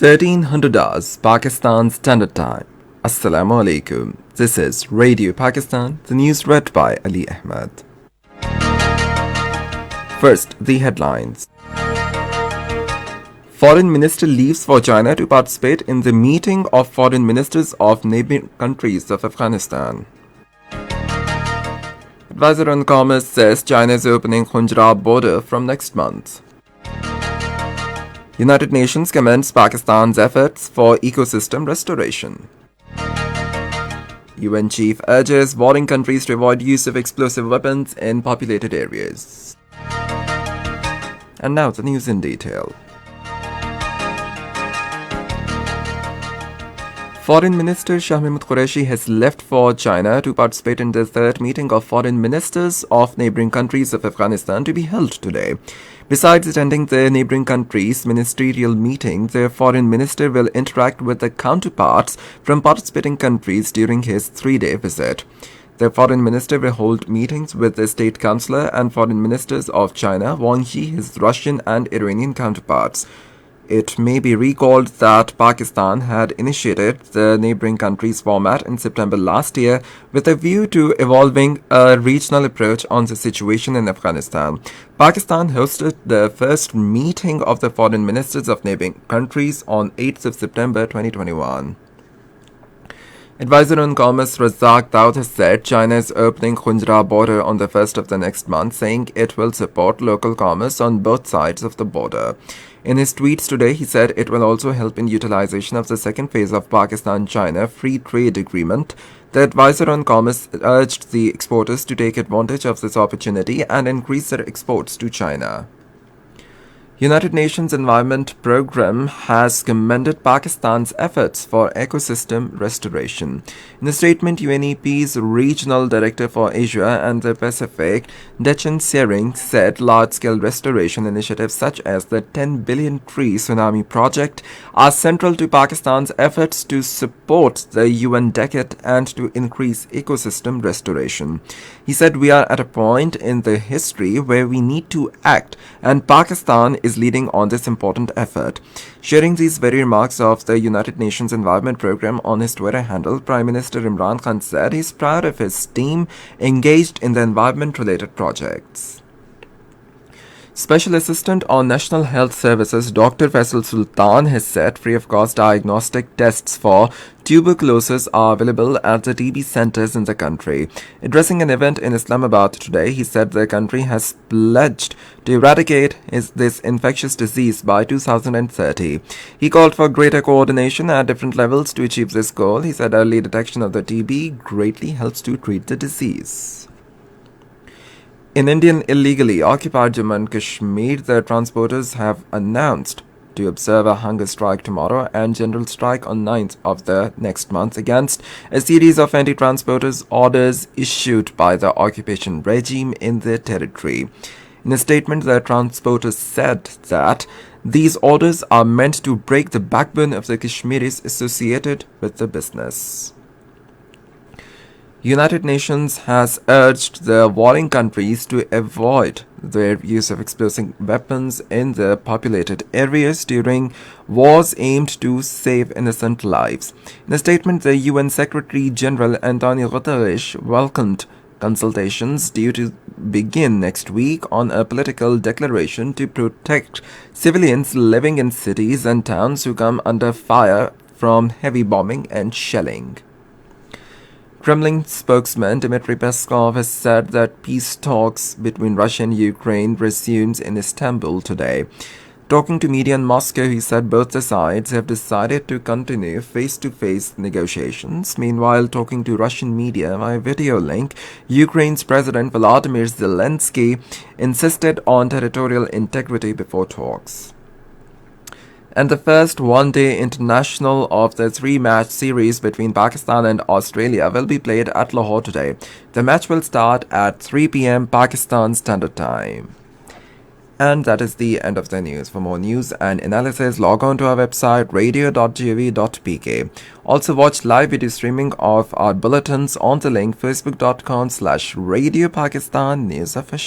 1300 hours Pakistan Standard Time. Assalamu alaikum. This is Radio Pakistan, the news read by Ali Ahmed. First, the headlines. Foreign Minister leaves for China to participate in the meeting of foreign ministers of neighboring countries of Afghanistan. Advisor on Commerce says China is opening Khunjrab border from next month. United Nations commends Pakistan's efforts for ecosystem restoration. UN chief urges warring countries to avoid use of explosive weapons in populated areas. And now the news in detail. Foreign Minister Shah Mahmood Qureshi has left for China to participate in the third meeting of foreign ministers of neighboring countries of Afghanistan to be held today. Besides attending the neighboring countries' ministerial meeting, the foreign minister will interact with the counterparts from participating countries during his three-day visit. The foreign minister will hold meetings with the state councillor and foreign ministers of China, Wang Yi, his Russian and Iranian counterparts. It may be recalled that Pakistan had initiated the neighboring countries format in September last year with a view to evolving a regional approach on the situation in Afghanistan. Pakistan hosted the first meeting of the foreign ministers of neighboring countries on 8th of September 2021. Advisor on Commerce Razak Daud has said China is opening Khunjrab border on the 1st of the next month, saying it will support local commerce on both sides of the border. In his tweets today, he said it will also help in utilization of the second phase of Pakistan-China Free Trade Agreement. The advisor on commerce urged the exporters to take advantage of this opportunity and increase their exports to China. United Nations Environment Programme has commended Pakistan's efforts for ecosystem restoration. In a statement, UNEP's Regional Director for Asia and the Pacific, Dechen Sering, said large-scale restoration initiatives such as the 10 billion tree tsunami project are central to Pakistan's efforts to support the UN decade and to increase ecosystem restoration. He said, "We are at a point in the history where we need to act, and Pakistan is leading on this important effort." Sharing these very remarks of the United Nations Environment Programme on his Twitter handle, Prime Minister Imran Khan said he's proud of his team engaged in the environment-related projects. Special Assistant on National Health Services Dr. Faisal Sultan has said free-of-cost diagnostic tests for tuberculosis are available at the TB centers in the country. Addressing an event in Islamabad today, he said the country has pledged to eradicate this infectious disease by 2030. He called for greater coordination at different levels to achieve this goal. He said early detection of the TB greatly helps to treat the disease. In Indian illegally occupied Jammu and Kashmir, the transporters have announced to observe a hunger strike tomorrow and general strike on 9th of the next month against a series of anti-transporters orders issued by the occupation regime in their territory. In a statement, the transporters said that these orders are meant to break the backbone of the Kashmiris associated with the business. United Nations has urged the warring countries to avoid their use of explosive weapons in the populated areas during wars aimed to save innocent lives. In a statement, the UN Secretary General Antonio Guterres welcomed consultations due to begin next week on a political declaration to protect civilians living in cities and towns who come under fire from heavy bombing and shelling. Kremlin spokesman Dmitry Peskov has said that peace talks between Russia and Ukraine resumes in Istanbul today. Talking to media in Moscow, he said both the sides have decided to continue face-to-face negotiations. Meanwhile, talking to Russian media via video link, Ukraine's President Volodymyr Zelensky insisted on territorial integrity before talks. And the first one-day international of the three-match series between Pakistan and Australia will be played at Lahore today. The match will start at 3 p.m. Pakistan Standard Time. And that is the end of the news. For more news and analysis, log on to our website radio.gov.pk. Also watch live video streaming of our bulletins on the link facebook.com/Radio Pakistan News Official.